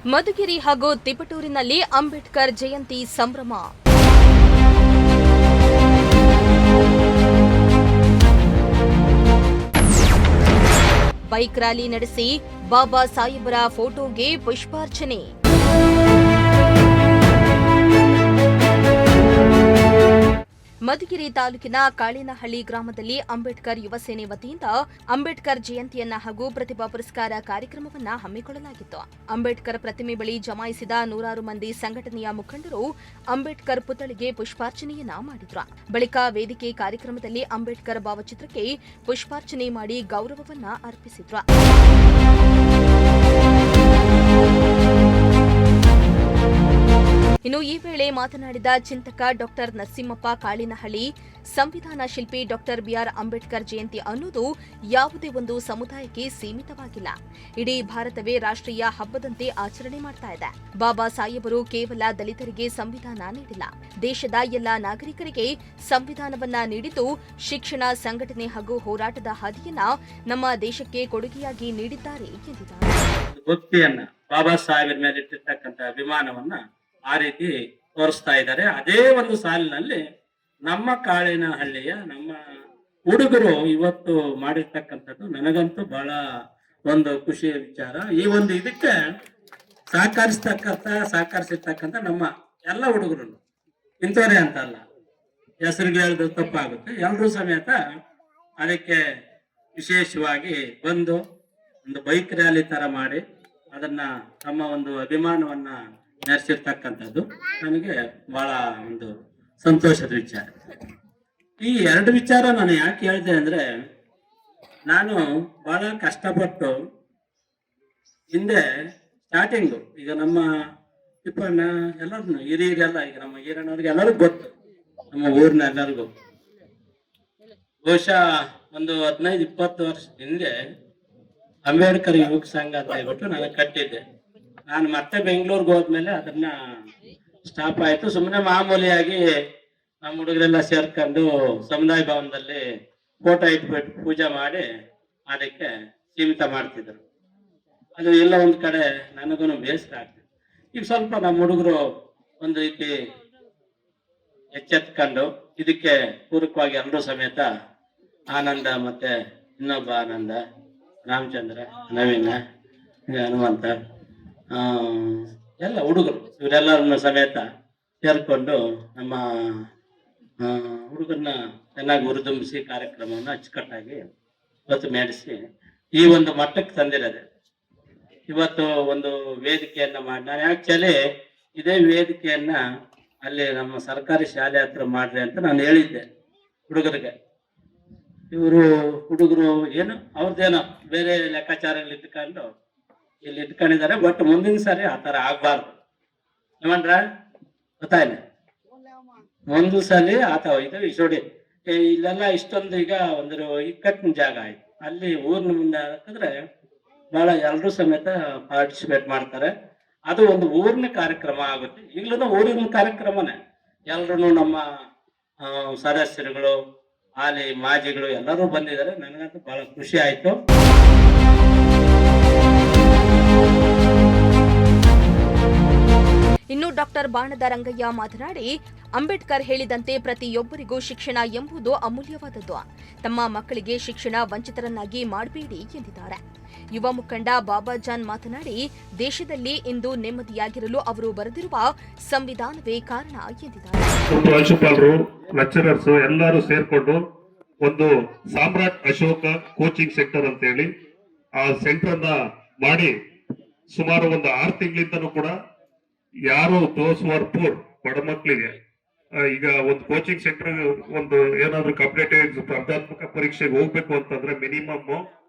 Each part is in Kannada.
ಮಧುಗಿರಿ ಹಾಗೂ ತಿಪಟೂರಿನಲ್ಲಿ ಅಂಬೇಡ್ಕರ್ ಜಯಂತಿ ಸಂಭ್ರಮ. ಬೈಕ್ ರ್ಯಾಲಿ ನಡೆಸಿ ಬಾಬಾ ಸಾಹೇಬರ ಫೋಟೋಗೆ ಪುಷ್ಪಾರ್ಚನೆ. ಮಧುಗಿರಿ ತಾಲೂಕಿನ ಕಾಳಿನಹಳ್ಳಿ ಗ್ರಾಮದಲ್ಲಿ ಅಂಬೇಡ್ಕರ್ ಯುವ ಸೇನೆ ವತಿಯಿಂದ ಅಂಬೇಡ್ಕರ್ ಜಯಂತಿಯನ್ನ ಹಾಗೂ ಪ್ರತಿಭಾ ಪುರಸ್ಕಾರ ಕಾರ್ಯಕ್ರಮವನ್ನು ಹಮ್ಮಿಕೊಳ್ಳಲಾಗಿತ್ತು. ಅಂಬೇಡ್ಕರ್ ಪ್ರತಿಮೆ ಬಳಿ ಜಮಾಯಿಸಿದ ನೂರಾರು ಮಂದಿ ಸಂಘಟನೆಯ ಮುಖಂಡರು ಅಂಬೇಡ್ಕರ್ ಪುತ್ಥಳಿಗೆ ಪುಷ್ಪಾರ್ಚನೆಯನ್ನ ಮಾಡಿದ್ರು. ಬಳಿಕ ವೇದಿಕೆ ಕಾರ್ಯಕ್ರಮದಲ್ಲಿ ಅಂಬೇಡ್ಕರ್ ಭಾವಚಿತ್ರಕ್ಕೆ ಪುಷ್ಪಾರ್ಚನೆ ಮಾಡಿ ಗೌರವವನ್ನ ಅರ್ಪಿಸಿದ್ರು. ಇನ್ನು ಈ ವೇಳೆ ಮಾತನಾಡಿದ ಚಿಂತಕ ಡಾಕ್ಟರ್ ನರಸಿಂಹಪ್ಪ ಕಾಳಿನಹಳ್ಳಿ, ಸಂವಿಧಾನ ಶಿಲ್ಪಿ ಡಾಕ್ಟರ್ ಬಿಆರ್ ಅಂಬೇಡ್ಕರ್ ಜಯಂತಿ ಅನ್ನೋದು ಯಾವುದೇ ಒಂದು ಸಮುದಾಯಕ್ಕೆ ಸೀಮಿತವಾಗಿಲ್ಲ. ಇಡೀ ಭಾರತವೇ ರಾಷ್ಟ್ರೀಯ ಹಬ್ಬದಂತೆ ಆಚರಣೆ ಮಾಡ್ತಾ ಇದೆ. ಬಾಬಾ ಸಾಹೇಬರು ಕೇವಲ ದಲಿತರಿಗೆ ಸಂವಿಧಾನ ನೀಡಿಲ್ಲ, ದೇಶದ ಎಲ್ಲಾ ನಾಗರಿಕರಿಗೆ ಸಂವಿಧಾನವನ್ನ ನೀಡಿದ್ದು ಶಿಕ್ಷಣ, ಸಂಘಟನೆ ಹಾಗೂ ಹೋರಾಟದ ಹಾದಿಯನ್ನ ನಮ್ಮ ದೇಶಕ್ಕೆ ಕೊಡುಗೆಯಾಗಿ ನೀಡಿದ್ದಾರೆ ಎಂದಿದ್ದಾರೆ. ಭಕ್ತಿಯನ್ನ ಬಾಬಾ ಸಾಹೇಬರ ಮೇಲೆ ಇಟ್ಟಿರ್ತಕ್ಕಂಥ ಅಭಿಮಾನವನ್ನ ಆ ರೀತಿ ತೋರಿಸ್ತಾ ಇದ್ದಾರೆ. ಅದೇ ಒಂದು ಸಾಲಿನಲ್ಲಿ ನಮ್ಮ ಕಾಳಿನಹಳ್ಳಿಯ ನಮ್ಮ ಹುಡುಗರು ಇವತ್ತು ಮಾಡಿರ್ತಕ್ಕಂಥದ್ದು ನನಗಂತೂ ಬಹಳ ಒಂದು ಖುಷಿಯ ವಿಚಾರ. ಈ ಒಂದು ಇದಕ್ಕೆ ಸಹಕರಿಸಿರ್ತಕ್ಕಂಥ ನಮ್ಮ ಎಲ್ಲ ಹುಡುಗರು ಇಂಥವ್ರೆ ಅಂತಲ್ಲ, ಹೆಸರಿಗೆ ಹೇಳಿದ್ರೆ ತಪ್ಪಾಗುತ್ತೆ, ಎಲ್ಲರೂ ಸಮೇತ ಅದಕ್ಕೆ ವಿಶೇಷವಾಗಿ ಬಂದು ಒಂದು ಬೈಕ್ ರ್ಯಾಲಿ ತರ ಮಾಡಿ ಅದನ್ನ ತಮ್ಮ ಒಂದು ಅಭಿಮಾನವನ್ನ ನಡೆಸಿರ್ತಕ್ಕಂಥದ್ದು ನನಗೆ ಬಹಳ ಒಂದು ಸಂತೋಷದ ವಿಚಾರ. ಈ ಎರಡು ವಿಚಾರ ನಾನು ಯಾಕೆ ಹೇಳಿದೆ ಅಂದ್ರೆ, ನಾನು ಬಹಳ ಕಷ್ಟಪಟ್ಟು ಹಿಂದೆ ಸ್ಟಾರ್ಟಿಂಗು, ಈಗ ನಮ್ಮ ತಿಪ್ಪಣ್ಣ ಎಲ್ಲರೂ ಹಿರಿಯರೆಲ್ಲ, ಈಗ ನಮ್ಮ ಈರಣ್ಣವ್ರಿಗೆ ಎಲ್ಲರಿಗೂ ಗೊತ್ತು, ನಮ್ಮ ಊರಿನ ಎಲ್ಲರಿಗೂ. ಬಹುಶಃ ಒಂದು 15-20 ವರ್ಷದ ಹಿಂದೆ ಅಂಬೇಡ್ಕರ್ ಯುವಕ ಸಂಘ ಅಂತ ಹೇಳ್ಬಿಟ್ಟು ನಾನು ಕಟ್ಟಿದ್ದೆ. ನಾನು ಮತ್ತೆ ಬೆಂಗಳೂರಿಗೆ ಹೋದ್ಮೇಲೆ ಅದನ್ನ ಸ್ಟಾಪ್ ಆಯ್ತು. ಸುಮ್ಮನೆ ಮಾಮೂಲಿಯಾಗಿ ನಮ್ಮ ಹುಡುಗರೆಲ್ಲ ಸೇರ್ಕೊಂಡು ಸಮುದಾಯ ಭವನದಲ್ಲಿ ಫೋಟೋ ಇಟ್ಬಿಟ್ಟು ಪೂಜೆ ಮಾಡಿ ಅದಕ್ಕೆ ಸೀಮಿತ ಮಾಡ್ತಿದ್ರು. ಅದು ಎಲ್ಲ ಒಂದ್ ಕಡೆ ನನಗೂ ಬೇಸರ ಆಗ್ತಿತ್ತು. ಈಗ ಸ್ವಲ್ಪ ನಮ್ಮ ಹುಡುಗರು ಒಂದು ರೀತಿ ಎಚ್ಚೆತ್ಕೊಂಡು ಇದಕ್ಕೆ ಪೂರಕವಾಗಿ ಎಲ್ಲರೂ ಸಮೇತ ಆನಂದ, ಮತ್ತೆ ಇನ್ನೊಬ್ಬ ಆನಂದ, ರಾಮಚಂದ್ರ, ನವೀನ, ಹನುಮಂತ, ಎಲ್ಲ ಹುಡುಗರು ಇವರೆಲ್ಲರನ್ನ ಸಮೇತ ಸೇರ್ಕೊಂಡು ನಮ್ಮ ಹುಡುಗರನ್ನ ಚೆನ್ನಾಗಿ ಹುರಿದುಂಬಿಸಿ ಕಾರ್ಯಕ್ರಮವನ್ನು ಅಚ್ಚುಕಟ್ಟಾಗಿ ಇವತ್ತು ನಡೆಸಿ ಈ ಒಂದು ಮಟ್ಟಕ್ಕೆ ತಂದಿರೋದೆ. ಇವತ್ತು ಒಂದು ವೇದಿಕೆಯನ್ನ ಮಾಡಿ, ನಾನು ಆಕ್ಚುಲಿ ಇದೇ ವೇದಿಕೆಯನ್ನ ಅಲ್ಲಿ ನಮ್ಮ ಸರ್ಕಾರಿ ಶಾಲೆ ಹತ್ರ ಮಾಡ್ರಿ ಅಂತ ನಾನು ಹೇಳಿದ್ದೆ ಹುಡುಗರಿಗೆ. ಇವರು ಹುಡುಗರು ಏನು ಅವ್ರದ್ದೇನೋ ಬೇರೆ ಲೆಕ್ಕಾಚಾರಗಳು ಇಟ್ಕೊಂಡು ಇಲ್ಲಿ ಇಟ್ಕೊಂಡಿದ್ದಾರೆ. ಬಟ್ ಮುಂದಿನ ಸಾರಿ ಆ ತರ ಆಗ್ಬಾರ್ದು ಏಮಂದ್ರ ಗೊತ್ತಾಯಿಲ್ಲ. ಒಂದು ಸಲ ಆತ ಇದು ಇಸೋಡಿ ಇಲ್ಲೆಲ್ಲ ಇಷ್ಟೊಂದು ಈಗ ಒಂದು ಇಕ್ಕಟ್ಟಿನ ಜಾಗ ಆಯ್ತು. ಅಲ್ಲಿ ಊರಿನ ಮುಂದೆ ಹಾಕಿದ್ರೆ ಬಹಳ ಎಲ್ಲರೂ ಸಮೇತ ಪಾರ್ಟಿಸಿಪೇಟ್ ಮಾಡ್ತಾರೆ. ಅದು ಒಂದು ಊರಿನ ಕಾರ್ಯಕ್ರಮ ಆಗುತ್ತೆ. ಈಗಲೂ ಊರಿನ ಕಾರ್ಯಕ್ರಮನೇ. ಎಲ್ರು ನಮ್ಮ ಸದಸ್ಯರುಗಳು, ಹಾಲಿ ಮಾಜಿಗಳು ಎಲ್ಲರೂ ಬಂದಿದ್ದಾರೆ. ನನಗಂತೂ ಬಹಳ ಖುಷಿ ಆಯ್ತು. ಇನ್ನು ಡಾಕ್ಟರ್ ಬಾಣದ ರಂಗಯ್ಯ ಮಾತನಾಡಿ, ಅಂಬೇಡ್ಕರ್ ಹೇಳಿದಂತೆ ಪ್ರತಿಯೊಬ್ಬರಿಗೂ ಶಿಕ್ಷಣ ಎಂಬುದು ಅಮೂಲ್ಯವಾದದ್ದು. ತಮ್ಮ ಮಕ್ಕಳಿಗೆ ಶಿಕ್ಷಣ ವಂಚಿತರನ್ನಾಗಿ ಮಾಡಬೇಡಿ ಎಂದಿದ್ದಾರೆ. ಯುವ ಮುಖಂಡ ಬಾಬಾಜಾನ್ ಮಾತನಾಡಿ, ದೇಶದಲ್ಲಿ ಇಂದು ನೆಮ್ಮದಿಯಾಗಿರಲು ಅವರು ಬರೆದಿರುವ ಸಂವಿಧಾನವೇ ಕಾರಣ ಎಂದಿದ್ದಾರೆ. ಪ್ರಾಂಶುಪಾಲರು, ಲೆಕ್ಚರರ್ಸ್ ಎಲ್ಲರೂ ಸೇರ್ಕೊಂಡು ಒಂದು ಸಾಮ್ರಾಟ್ ಅಶೋಕ ಕೋಚಿಂಗ್ ಸೆಂಟರ್ ಅಂತ ಹೇಳಿ ಆ ಸೆಂಟರ್ ಅನ್ನ ಮಾಡಿ ಸುಮಾರು ಒಂದು 6 ತಿಂಗಳಿಂದನೂ ಕೂಡ ಯಾರು ತೋರ್ಸುವರ್ ಪೂರ್ ಬಡ ಮಕ್ಕಳಿಗೆ ಈಗ ಒಂದು ಕೋಚಿಂಗ್ ಸೆಂಟರ್ ಒಂದು ಏನಾದ್ರು ಕಾಂಪಿಟೇಟಿವ್ ಸ್ಪರ್ಧಾತ್ಮಕ ಪರೀಕ್ಷೆಗೆ ಹೋಗ್ಬೇಕು ಅಂತಂದ್ರೆ ಮಿನಿಮಮ್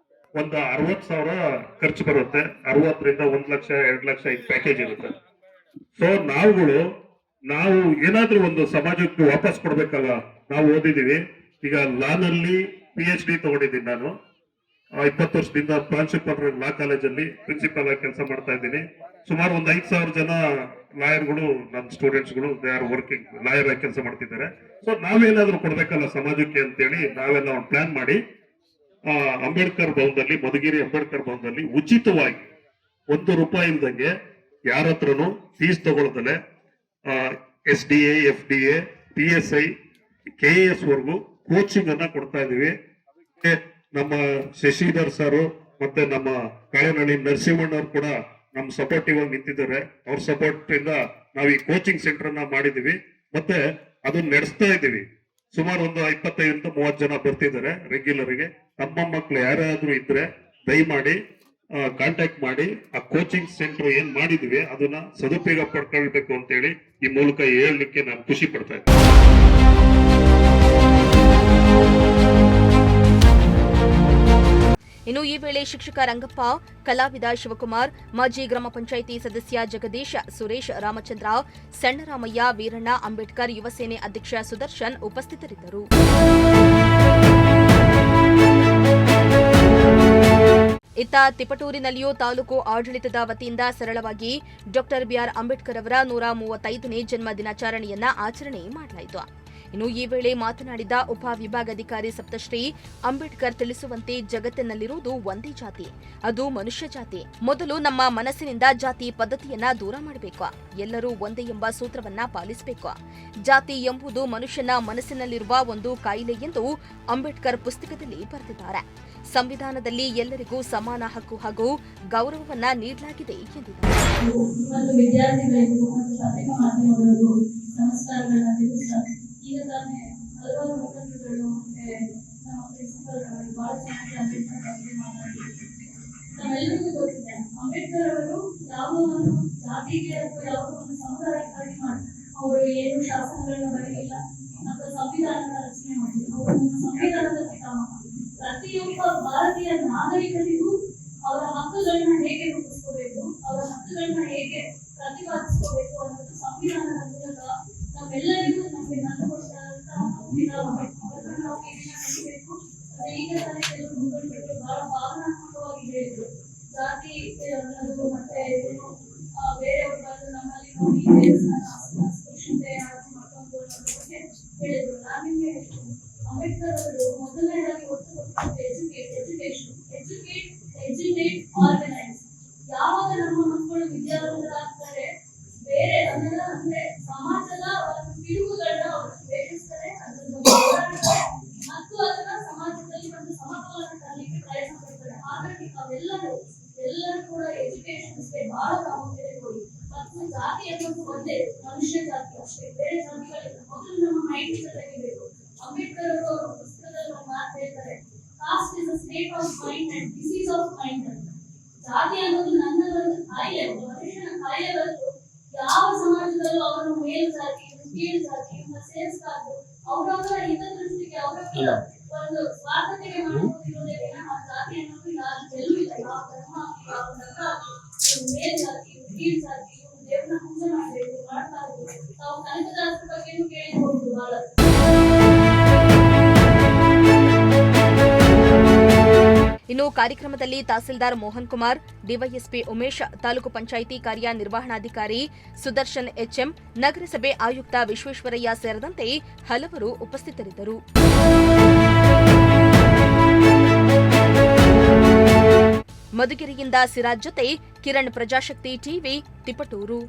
ಒಂದು 60,000 ಖರ್ಚು ಬರುತ್ತೆ. 60ರಿಂದ 1 ಲಕ್ಷ 2 ಲಕ್ಷ ಇದು ಪ್ಯಾಕೇಜ್ ಇರುತ್ತೆ. ಸೊ ನಾವು ಏನಾದ್ರೂ ಒಂದು ಸಮಾಜಕ್ಕೆ ವಾಪಸ್ ಕೊಡ್ಬೇಕಲ್ಲ. ನಾವು ಓದಿದೀವಿ, ಈಗ ಲಾನಲ್ಲಿ PhD ತಗೊಂಡಿದ್ದೀನಿ ನಾನು. 20 ವರ್ಷದಿಂದ ಪ್ರಾಂಶುಪಾಲರ ಲಾ ಕಾಲೇಜಲ್ಲಿ ಪ್ರಿನ್ಸಿಪಲ್ ಆಗಿ ಕೆಲಸ ಮಾಡ್ತಾ ಇದ್ದೀನಿ. ಸುಮಾರು ಒಂದು 5,000 ಜನ ಲಾಯರ್ಗಳು ನನ್ನ ಸ್ಟೂಡೆಂಟ್ಸ್ಗಳು ದೇ ಆರ್ ವರ್ಕಿಂಗ್ ಲಾಯರ್ ಆಗಿ ಕೆಲಸ ಮಾಡ್ತಿದ್ದಾರೆ. ಸೊ ನಾವೇನಾದ್ರೂ ಕೊಡ್ಬೇಕಲ್ಲ ಸಮಾಜಕ್ಕೆ ಅಂತೇಳಿ ನಾವೆಲ್ಲ ಒಂದು ಪ್ಲಾನ್ ಮಾಡಿ ಅಂಬೇಡ್ಕರ್ ಭವನದಲ್ಲಿ, ಮಧುಗಿರಿ ಅಂಬೇಡ್ಕರ್ ಭವನದಲ್ಲಿ ಉಚಿತವಾಗಿ ₹1 ಇಲ್ದಂಗೆ ಯಾರ ಹತ್ರನು ಫೀಸ್ ತಗೊಳ್ದಲೆ SDA, FDA, PSI, KAS ವರ್ಗು ಕೋಚಿಂಗ್ ಅನ್ನ ಕೊಡ್ತಾ ಇದೀವಿ. ನಮ್ಮ ಶಶಿಧರ್ ಸರ್ ಮತ್ತೆ ನಮ್ಮ ಕಾಳೆನಹಳ್ಳಿ ನರಸಿಂಹಣ್ಣವ್ರು ಕೂಡ ನಮ್ ಸಪೋರ್ಟಿವ್ ಆಗಿ ನಿಂತಿದ್ದಾರೆ. ಅವ್ರ ಸಪೋರ್ಟ್ ಇಂದ ನಾವು ಈ ಕೋಚಿಂಗ್ ಸೆಂಟರ್ ಅನ್ನ ಮಾಡಿದೀವಿ ಮತ್ತೆ ಅದನ್ನ ನಡೆಸ್ತಾ ಇದೀವಿ. ಸುಮಾರು ಒಂದು 25-30 ಜನ ಬರ್ತಿದ್ದಾರೆ ರೆಗ್ಯುಲರ್ ಗೆ. ತಮ್ಮ ಮಕ್ಕಳು ಯಾರಾದ್ರೂ ಇದ್ರೆ ದಯಮಾಡಿ ಕಾಂಟ್ಯಾಕ್ಟ್ ಮಾಡಿ ಆ ಕೋಚಿಂಗ್ ಸೆಂಟರ್ ಏನ್ ಮಾಡಿದೀವಿ ಅದನ್ನ ಸದುಪಯೋಗ ಪಡ್ಕೊಳ್ಬೇಕು ಅಂತ ಹೇಳಿ ಈ ಮೂಲಕ ಹೇಳಲಿಕ್ಕೆ ನಾನು ಖುಷಿ ಪಡ್ತಾ ಇದ್ದೀನಿ. ಇನ್ನು ಈ ವೇಳೆ ಶಿಕ್ಷಕ ರಂಗಪ್ಪ, ಕಲಾವಿದ ಶಿವಕುಮಾರ್, ಮಾಜಿ ಗ್ರಾಮ ಪಂಚಾಯಿತಿ ಸದಸ್ಯ ಜಗದೀಶ್, ಸುರೇಶ್, ರಾಮಚಂದ್ರ, ಸಣ್ಣರಾಮಯ್ಯ, ವೀರಣ್ಣ, ಅಂಬೇಡ್ಕರ್ ಯುವ ಸೇನೆ ಅಧ್ಯಕ್ಷ ಸುದರ್ಶನ್ ಉಪಸ್ಥಿತರಿದ್ದರು. ಇತ್ತ ತಿಪಟೂರಿನಲ್ಲಿಯೂ ತಾಲೂಕು ಆಡಳಿತದ ವತಿಯಿಂದ ಸರಳವಾಗಿ ಡಾಕ್ಟರ್ ಬಿಆರ್ ಅಂಬೇಡ್ಕರ್ ಅವರ 135ನೇ ಜನ್ಮ ದಿನಾಚರಣೆಯನ್ನ ಆಚರಣೆ ಮಾಡಲಾಯಿತು. ಇನ್ನು ಈ ವೇಳೆ ಮಾತನಾಡಿದ ಉಪವಿಭಾಗಾಧಿಕಾರಿ ಸಪ್ತಶ್ರೀ, ಅಂಬೇಡ್ಕರ್ ತಿಳಿಸುವಂತೆ ಜಗತ್ತಿನಲ್ಲಿರುವುದು ಒಂದೇ ಜಾತಿ, ಅದು ಮನುಷ್ಯ ಜಾತಿ. ಮೊದಲು ನಮ್ಮ ಮನಸ್ಸಿನಿಂದ ಜಾತಿ ಪದ್ಧತಿಯನ್ನ ದೂರ ಮಾಡಬೇಕು. ಎಲ್ಲರೂ ಒಂದೇ ಎಂಬ ಸೂತ್ರವನ್ನ ಪಾಲಿಸಬೇಕು. ಜಾತಿ ಎಂಬುದು ಮನುಷ್ಯನ ಮನಸ್ಸಿನಲ್ಲಿರುವ ಒಂದು ಕಾಯಿಲೆ ಎಂದು ಅಂಬೇಡ್ಕರ್ ಪುಸ್ತಕದಲ್ಲಿ ಬರೆದಿದ್ದಾರೆ. ಸಂವಿಧಾನದಲ್ಲಿ ಎಲ್ಲರಿಗೂ ಸಮಾನ ಹಕ್ಕು ಹಾಗೂ ಗೌರವವನ್ನ ನೀಡಲಾಗಿದೆ ಎಂದಿದ್ದಾರೆ. ಈಗ ತಾನೇ ಹಲವಾರು ಮುಖಂಡರುಗಳು ಮತ್ತೆ ನಮ್ಮ ಪ್ರಿನ್ಸಿಪಲ್ಗಳು ಬಹಳ ಚೆನ್ನಾಗಿ ಅಂಬೇಡ್ಕರ್ ಬಗ್ಗೆ ಮಾತಾಡಿದ್ರು. ನಾವೆಲ್ಲರಿಗೂ ಗೊತ್ತಿದೆ ಅಂಬೇಡ್ಕರ್ ಅವರು ಯಾವ ಒಂದು ಜಾತಿಗೆ ಅಥವಾ ಯಾವ ಒಂದು ಸಮುದಾಯಕ್ಕಾಗಿ ಅವರು ಏನು ಶಾಸನಗಳನ್ನ ಬರೆಯಲಿಲ್ಲ ಅಥವಾ ಸಂವಿಧಾನದ ರಚನೆ ಮಾಡಿಲ್ಲ. ಅವರು ನಮ್ಮ ಸಂವಿಧಾನದ ಪಿತಾಮಹ. ಪ್ರತಿಯೊಬ್ಬ ಭಾರತೀಯ ನಾಗರಿಕರಿಗೂ ಅವರ ಹಕ್ಕುಗಳನ್ನ ಹೇಗೆ ರೂಪಿಸ್ಕೋಬೇಕು, ಅವರ ಹಕ್ಕುಗಳನ್ನ ಹೇಗೆ ಪ್ರತಿಪಾದಿಸ್ಕೋಬೇಕು ಅನ್ನೋದು ಸಂವಿಧಾನದ ಮೂಲಕ ನಮ್ಮೆಲ್ಲರಿಗೂ ನಮಗೆ ಅವರನ್ನು ನಾವು ಕಲಿಬೇಕು. ಈಗ ತಾನೇ ಕೆಲವು ಮುಖಂಡರು ಬಹಳ ಭಾವನಾತ್ಮಕವಾಗಿ ಹೇಳಿದ್ರು, ಜಾತಿ ಅನ್ನೋದು ಮತ್ತೆ ಬೇರೆಯವ್ರ ಬಂದು ನಮ್ಮಲ್ಲಿ ನೋಡಿ ಅಸ್ಪೃಶ್ಯತೆ ಮತ್ತೊಂದು ಅನ್ನೋದ್ರ ಬಗ್ಗೆ ಹೇಳಿದ್ರು. ನಾನು ನಿಮ್ಗೆ ಹೇಳ್ತೀನಿ, ಅಂಬೇಡ್ಕರ್ ಅವರು ಮೊದಲನೇದಾಗಿ ಒತ್ತು ಕೊಟ್ಟಿದ್ದು ಎಜುಕೇಟ್, ಆರ್ಗನೈಸ್. ಯಾವಾಗ ನಮ್ಮ ಮಕ್ಕಳು ವಿದ್ಯಾವಂತರಾಗ್ತಾರೆ, ಬೇರೆ ಅಂದ್ರೆ ಸಮಾಜದ ಒಂದು ಪಿಡುಗುಗಳನ್ನ ಅವರು ಸ್ವೇಷಿಸ್ತಾರೆ, ಅದನ್ನು ಹೋರಾಡ್ತಾರೆ ಮತ್ತು ಅದನ್ನ ಸಮಾಜದಲ್ಲಿ ಒಂದು ಸಮತೋಲನ ತರಲಿಕ್ಕೆ ಪ್ರಯತ್ನ ಪಡ್ತಾರೆ. ಹಾಗಾಗಿ ನಾವೆಲ್ಲರೂ ಕೂಡ ಎಜುಕೇಶನ್ಸ್ಗೆ ಬಹಳ ಪ್ರಾಮುಖ್ಯತೆ ಕೊಡಿ. ಮತ್ತು ಜಾತಿ ಅನ್ನೋದು ಒಂದೇ ಮನುಷ್ಯ ಜಾತಿ ಅಷ್ಟೇ, ಬೇರೆ ಜಾತಿಗಳಿಲ್ಲ. ಮೊದಲು ನಮ್ಮ ಮೈಂಡ್ ತೆಗಿಬೇಕು. ಅಂಬೇಡ್ಕರ್ ಅವರು ಅವರ ಪುಸ್ತಕದಲ್ಲಿ ಒಂದು ಮಾತು ಹೇಳ್ತಾರೆ, cost is a state of mind and disease of mind ಅಂತ. ಜಾತಿ ಅನ್ನೋದು ನನ್ನ ಒಂದು ಕಾಯಿಲೆ, ಮನುಷ್ಯನ ಕಾಯಿಲೆ ಬಂದು ಯಾವ ಸಮಾಜದಲ್ಲೂ ಅವರನ್ನು ಮೇಲು ಜಾತಿ, ಕೀಳು ಜಾತಿ, ಸೇರಿಸಬಾರ್ದು. ಅವರವರ ಹಿತದೃಷ್ಟಿಗೆ ಅವರವರ ಒಂದು ಸ್ವಾರ್ಥತೆಗೆ ಮಾಡಿಕೊಂಡಿರುವುದೇ ವಿನಃ ಜಾತಿ ಅನ್ನೋದು ಎಲ್ಲೂ ಇಲ್ಲ. ಯಾವ ಧರ್ಮ, ಯಾವ ವರ್ಗ, ಮೇಲ್ ಜಾತಿ, ಕೀಳು ಜಾತಿ, ದೇವರನ್ನ ಪೂಜೆ ಮಾಡಬೇಕು, ಮಾಡ್ಬಾರ್ದು. ತಾವು ಕನಕದಾಸರ ಬಗ್ಗೆನೂ ಕೇಳಿಬಹುದು ಬಹಳ. ಇನ್ನು ಕಾರ್ಯಕ್ರಮದಲ್ಲಿ ತಹಸೀಲ್ದಾರ್ ಮೋಹನ್ ಕುಮಾರ್, ಡಿವೈಎಸ್ಪಿ ಉಮೇಶ್, ತಾಲೂಕು ಪಂಚಾಯಿತಿ ಕಾರ್ಯನಿರ್ವಹಣಾಧಿಕಾರಿ ಸುದರ್ಶನ್ HM, ನಗರಸಭೆ ಆಯುಕ್ತ ವಿಶ್ವೇಶ್ವರಯ್ಯ ಸೇರಿದಂತೆ ಹಲವರು ಉಪಸ್ಥಿತರಿದ್ದರು. ಮಧುಗಿರಿಯಿಂದ ಸಿರಾಜ್ ಜೊತೆ ಕಿರಣ್, ಪ್ರಜಾಶಕ್ತಿ ಟಿವಿ, ತಿಪಟೂರು.